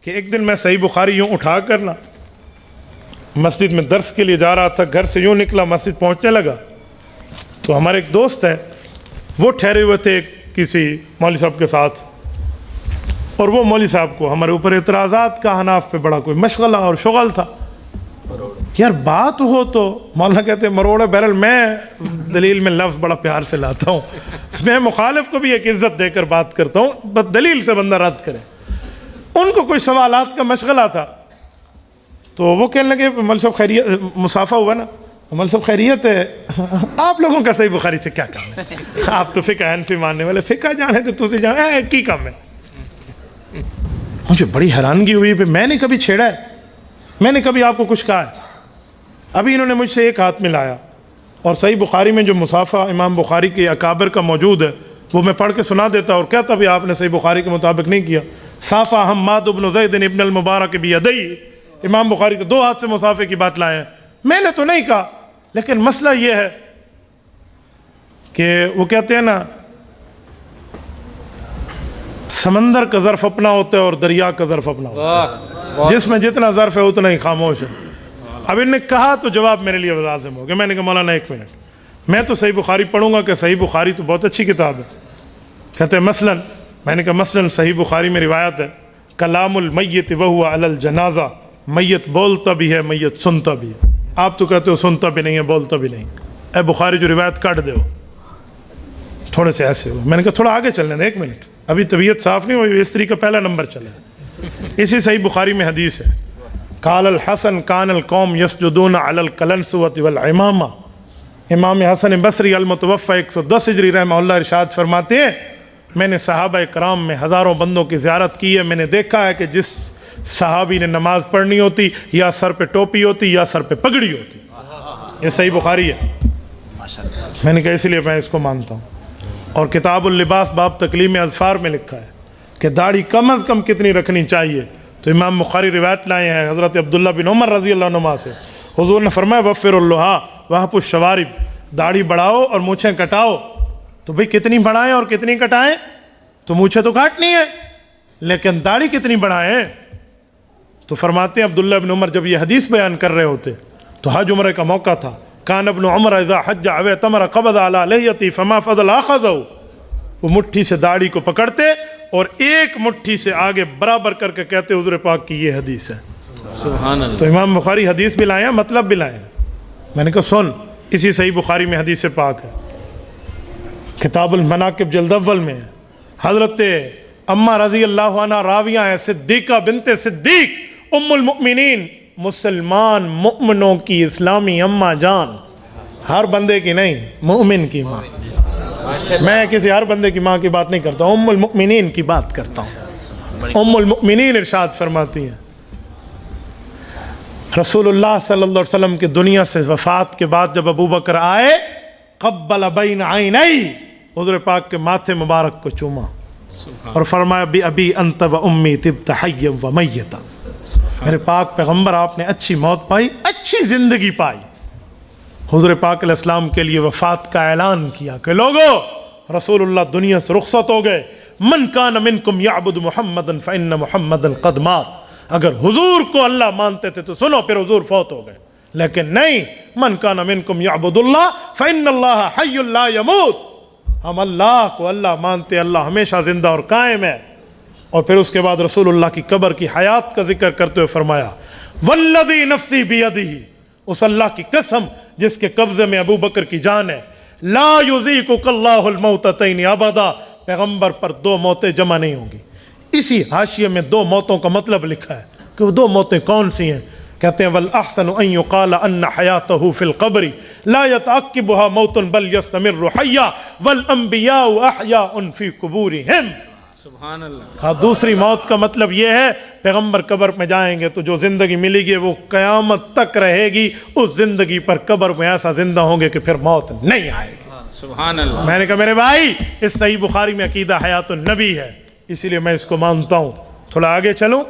کہ ایک دن میں صحیح بخاری یوں اٹھا کر نا مسجد میں درس کے لیے جا رہا تھا، گھر سے یوں نکلا مسجد پہنچنے لگا تو ہمارے ایک دوست ہیں وہ ٹھہرے ہوئے تھے کسی مولوی صاحب کے ساتھ، اور وہ مولوی صاحب کو ہمارے اوپر اعتراضات کا حناف پہ بڑا کوئی مشغلہ اور شغل تھا۔ یار بات ہو تو مولانا کہتے ہیں مروڑے، بہرحال میں دلیل میں لفظ بڑا پیار سے لاتا ہوں، میں مخالف کو بھی ایک عزت دے کر بات کرتا ہوں، بس دلیل سے بندہ رد کرے۔ ان کو کوئی سوالات کا مشغلہ تھا تو وہ کہنے لگے مول صاحب خیریت، مسافہ ہوا نا، مول صاحب خیریت ہے، آپ لوگوں کا صحیح بخاری سے کیا کام ہے؟ آپ تو فقہ حنفی ماننے والے، فقہ جانے تو تسی جانے کی کام ہے؟ مجھے بڑی حیرانگی ہوئی کہ میں نے کبھی چھیڑا ہے؟ میں نے کبھی آپ کو کچھ کہا ہے؟ ابھی انہوں نے مجھ سے ایک ہاتھ میں لایا اور صحیح بخاری میں جو مصافہ امام بخاری کے اکابر کا موجود ہے وہ میں پڑھ کے سنا دیتا اور کہتا بھی آپ نے صحیح بخاری کے مطابق نہیں کیا۔ صافہ حماد بن زید ابن المبارک بیدی، امام بخاری تو 2 ہاتھ سے مصافے کی بات لائے ہیں، میں نے تو نہیں کہا، لیکن مسئلہ یہ ہے کہ وہ کہتے ہیں نا سمندر کا ظرف اپنا ہوتا ہے اور دریا کا ظرف اپنا ہوتا ہے، جس میں جتنا ظرف ہے اتنا ہی خاموش ہے۔ اب ان نے کہا تو جواب میرے لیے لازم ہو گیا۔ میں نے کہا مولانا 1 منٹ، میں تو صحیح بخاری پڑھوں گا کہ صحیح بخاری تو بہت اچھی کتاب ہے۔ کہتے ہیں مثلاً، میں نے کہا مثلاً صحیح بخاری میں روایت ہے کلام المیت وہو علی الجنازہ، میت بولتا بھی ہے میت سنتا بھی ہے، آپ تو کہتے ہو سنتا بھی نہیں ہے بولتا بھی نہیں، اے بخاری جو روایت کاٹ دو، تھوڑے سے ایسے ہو۔ میں نے کہا تھوڑا آگے چلنے دیں، 1 منٹ، ابھی طبیعت صاف نہیں ہوئی، استری کا پہلا نمبر چلا ہے۔ اسی صحیح بخاری میں حدیث ہے قال الحسن کان القوم یسجدون علی القلنسوۃ والعمامہ، امام حسن بصری المتوفی 110 ہجری رحمہ اللہ ارشاد فرماتے ہیں میں نے صحابہ کرام میں ہزاروں بندوں کی زیارت کی ہے، میں نے دیکھا ہے کہ جس صحابی نے نماز پڑھنی ہوتی یا سر پہ ٹوپی ہوتی یا سر پہ پگڑی ہوتی۔ یہ صحیح بخاری ہے، میں نے کہا اس لیے میں اس کو مانتا ہوں۔ اور کتاب اللباس باب تکلیم اظفار میں لکھا ہے کہ داڑھی کم از کم کتنی رکھنی چاہیے، تو امام بخاری روایت لائے ہیں حضرت عبداللہ بن عمر رضی اللہ عنہما سے، حضور نے فرمایا وفر اللحا وحب الشوارب، داڑھی بڑھاؤ اور مونچھیں کٹاؤ۔ تو بھئی کتنی بڑھائیں اور کتنی کٹائیں؟ تو مونچھیں تو کاٹنی ہے لیکن داڑھی کتنی بڑھائیں؟ تو فرماتے ہیں عبداللہ بن عمر جب یہ حدیث بیان کر رہے ہوتے تو حج عمرہ کا موقع تھا، کان ابن عمر اذا حج او اعتمر قبض علی لحیتی فما فضل اخذہ، وہ مٹھی سے داڑھی کو پکڑتے اور ایک مٹھی سے آگے برابر کر کے کہتے حضور پاک کی یہ حدیث ہے۔ سبحان اللہ۔ تو امام بخاری حدیث بھی لائے ہیں، مطلب بھی لائے ہیں۔ میں نے کہا سن، اسی صحیح بخاری میں حدیث پاک ہے، کتاب المناقب جلد اول میں ہے، حضرت اماں رضی اللہ عنہ راویہ ہیں، صدیقہ بنت صدیق ام المؤمنین، مسلمان مؤمنوں کی اسلامی اماں جان، ہر بندے کی نہیں، مومن کی ماں۔ میں کسی ہر بندے کی ماں کی بات نہیں کرتا ہوں، ام المؤمنین کی بات کرتا ہوں۔ ام المؤمنین ارشاد فرماتی ہیں رسول اللہ صلی اللہ علیہ وسلم کی دنیا سے وفات کے بعد جب ابو بکر آئے قبل بین عینی، حضور پاک کے ماتھے مبارک کو چوما اور فرمایا بی ابی انت و امی طبت حیا و میتا، میرے پاک پیغمبر آپ نے اچھی موت پائی، اچھی زندگی پائی۔ حضور پاک علیہ السلام کے لیے وفات کا اعلان کیا کہ لوگو رسول اللہ دنیا سے رخصت ہو گئے، من کان منکم یعبد محمدا فإن محمدا قد مات، اگر حضور کو اللہ مانتے تھے تو سنو پھر حضور فوت ہو گئے، لیکن نہیں، من کان منکم یعبد اللہ فإن اللہ حی لا یموت، ہم اللہ کو اللہ مانتے، اللہ ہمیشہ زندہ اور قائم ہے۔ اور پھر اس کے بعد رسول اللہ کی قبر کی حیات کا ذکر کرتے ہوئے فرمایا والذی نفسی بیدہ، اس اللہ کی قسم جس کے قبضے میں ابو بکر کی جان ہے، لا یذیقک اللہ الموتتین ابدا، پیغمبر پر 2 موتیں جمع نہیں ہوں گی۔ اسی حاشیے میں 2 موتوں کا مطلب لکھا ہے کہ وہ 2 موتیں کون سی ہیں؟ کہتے ہیں والاحسن ان یقال ان حیاتہ فی القبر لا یتعقبها موت بل یستمر حیا والانبیاء احیاء فی قبورہم۔ سبحان اللہ۔ ہاں، دوسری موت کا مطلب یہ ہے پیغمبر قبر میں جائیں گے تو جو زندگی ملے گی وہ قیامت تک رہے گی، اس زندگی پر قبر میں ایسا زندہ ہوں گے کہ پھر موت نہیں آئے گی۔ سبحان اللہ۔ میں نے کہا میرے بھائی اس صحیح بخاری میں عقیدہ حیات النبی ہے، اسی لیے میں اس کو مانتا ہوں۔ تھوڑا آگے چلوں،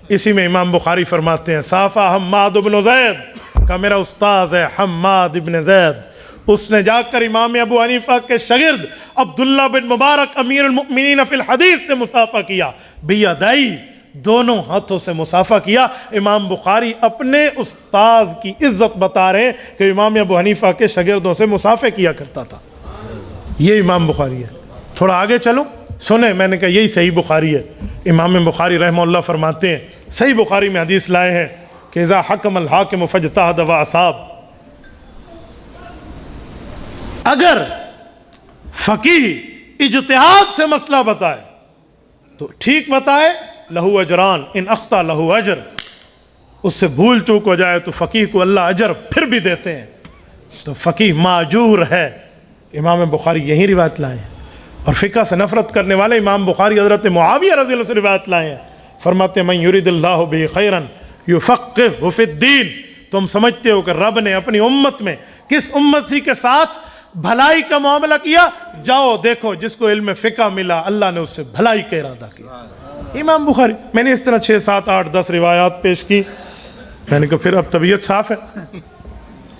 اسی میں امام بخاری فرماتے ہیں صافہ حماد بن زید کا میرا استاذ ہے حماد بن زید، اس نے جا کر امام ابو حنیفہ کے شاگرد عبداللہ بن مبارک امیر المؤمنین فی الحدیث سے مصافحہ کیا بیدئی، دونوں ہاتھوں سے مصافحہ کیا۔ امام بخاری اپنے استاذ کی عزت بتا رہے ہیں کہ امام ابو حنیفہ کے شاگردوں سے مصافحہ کیا کرتا تھا۔ یہ امام بخاری ہے۔ تھوڑا آگے چلو، سنیں، میں نے کہا یہی صحیح بخاری ہے۔ امام بخاری رحمہ اللہ فرماتے ہیں، صحیح بخاری میں حدیث لائے ہیں کہ اذا حکم الحاکم فاجتہد واصاب، اگر فقیہ اجتہاد سے مسئلہ بتائے تو ٹھیک بتائے، لہو اجران ان اخطا لہو اجر، اس سے بھول چوک ہو جائے تو فقیہ کو اللہ اجر پھر بھی دیتے ہیں، تو فقیہ معجور ہے۔ امام بخاری یہی روایت لائے ہیں۔ اور فقہ سے نفرت کرنے والے امام بخاری حضرت معاویہ رضی اللہ عنہ سے روایت لائے ہیں، فرماتے ہیں من یرید اللہ بہ خیرا یفقہہ فی الدین، تم سمجھتے ہو کہ رب نے اپنی امت میں کس امت سی کے ساتھ بھلائی کا معاملہ کیا؟ جاؤ دیکھو جس کو علم فقہ ملا اللہ نے اس سے بھلائی کا ارادہ کیا۔ امام بخاری، میں نے اس طرح 6 7 8 10 روایات پیش کی۔ میں نے کہا پھر اب طبیعت صاف ہے؟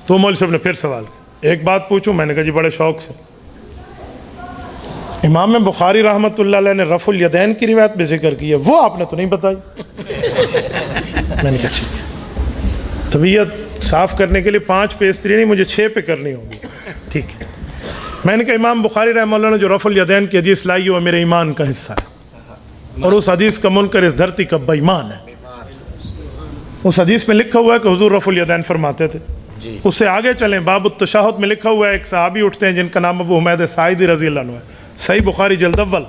تو مولوی صاحب نے پھر سوال کیا، ایک بات پوچھوں؟ میں نے کہا جی بڑے شوق سے۔ امام بخاری رحمۃ اللہ علیہ نے رفع الیدین کی روایت بھی ذکر کی ہے، وہ آپ نے تو نہیں بتائی۔ میں نے کہا ٹھیک ہے، طبیعت صاف کرنے کے لیے 5 پہ استری نہیں، مجھے 6 پہ کرنی ہوگی، ٹھیک ہے۔ میں نے کہا امام بخاری رحمہ اللہ نے جو رفع الیدین کی حدیث لائی ہے وہ میرے ایمان کا حصہ ہے، اور اس حدیث کا منکر اس دھرتی کا بے ایمان ہے۔ اس حدیث میں لکھا ہوا ہے کہ حضور رفع الیدین فرماتے تھے۔ اس سے آگے چلیں، باب التشہد میں لکھا ہوا ہے ایک صحابی اٹھتے ہیں جن کا نام ابو حمید ساعدی رضی اللہ عنہ ہے، صحیح بخاری جلد اول۔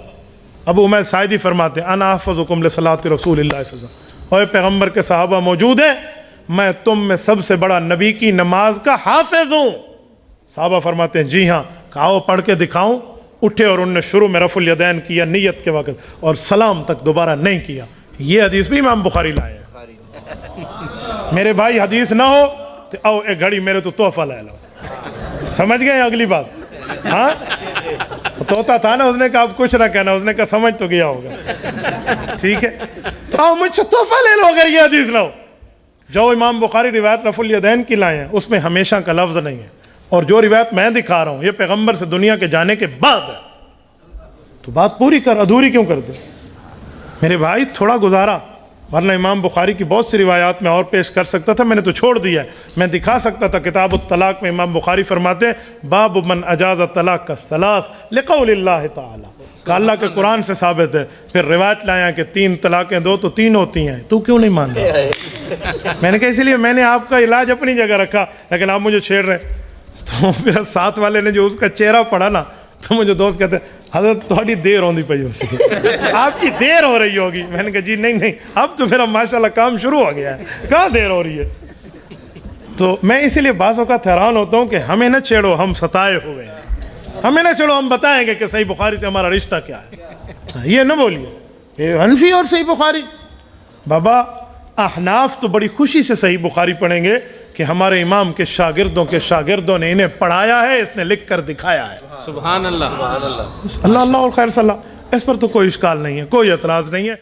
ابو حمید ساعدی فرماتے ہیں انا احفظکم لصلاۃ رسول اللہ صلی اللہ علیہ وسلم، اور پیغمبر کے صحابہ موجود ہیں، میں تم میں سب سے بڑا نبی کی نماز کا حافظ ہوں۔ صحابہ فرماتے ہیں جی ہاں، کہاؤ پڑھ کے دکھاؤں۔ اٹھے اور انہوں نے شروع میں رفع الیدین کیا نیت کے وقت، اور سلام تک دوبارہ نہیں کیا۔ یہ حدیث بھی امام بخاری لائے ہیں۔ میرے بھائی حدیث نہ ہو تو آؤ ایک گھڑی میرے تو تحفہ لے لو، سمجھ گئے اگلی بات؟ ہاں توتا تھا نا، اس نے کہا اب کچھ نہ کہنا، اس نے کہا سمجھ تو گیا ہوگا، ٹھیک ہے، تو آؤ مجھ سے تحفہ لے لو اگر یہ حدیث نہ ہو۔ جو امام بخاری روایت رفع الیدین کی لائے ہیں اس میں ہمیشہ کا لفظ نہیں ہے، اور جو روایت میں دکھا رہا ہوں یہ پیغمبر سے دنیا کے جانے کے بعد ہے، تو بات پوری کر، ادھوری کیوں کر دے؟ میرے بھائی تھوڑا گزارا، ورنہ امام بخاری کی بہت سی روایات میں اور پیش کر سکتا تھا، میں نے تو چھوڑ دیا ہے۔ میں دکھا سکتا تھا کتاب الطلاق میں امام بخاری فرماتے ہیں باب من اجاز الطلاق الثلاث لقول اللہ تعالی، کہ اللہ کے قرآن سے ثابت ہے۔ پھر روایت لایا کہ 3 طلاقیں دو تو 3 ہوتی ہیں، تو کیوں نہیں مان رہا؟ میں نے کہا اسی لیے میں نے آپ کا علاج اپنی جگہ رکھا، لیکن آپ مجھے چھیڑ رہے ہیں۔ تو پھر ساتھ والے نے جو اس کا چہرہ پڑھا نا، تو مجھے دوست کہتے ہیں حضرت تھوڑی دیر ہوندی پئی ہو سی، آپ کی دیر ہو رہی ہوگی۔ میں نے کہا جی نہیں، اب تو پھر اب ماشاءاللہ کام شروع ہو گیا ہے، کہاں دیر ہو رہی ہے؟ تو میں اسی لیے بعض اوقات حیران ہوتا ہوں کہ ہمیں نہ چھیڑو، ہم ستائے ہوئے ہیں، ہمیں نہ چھیڑو، ہم بتائیں گے کہ صحیح بخاری سے ہمارا رشتہ کیا ہے، یہ نہ بولیے حنفی اور صحیح بخاری۔ بابا احناف تو بڑی خوشی سے صحیح بخاری پڑھیں گے کہ ہمارے امام کے شاگردوں نے انہیں پڑھایا ہے، اس نے لکھ کر دکھایا ہے۔ سبحان اللہ، اللہ اور خیر صلی اللہ، اس پر تو کوئی اشکال نہیں ہے، کوئی اعتراض نہیں ہے۔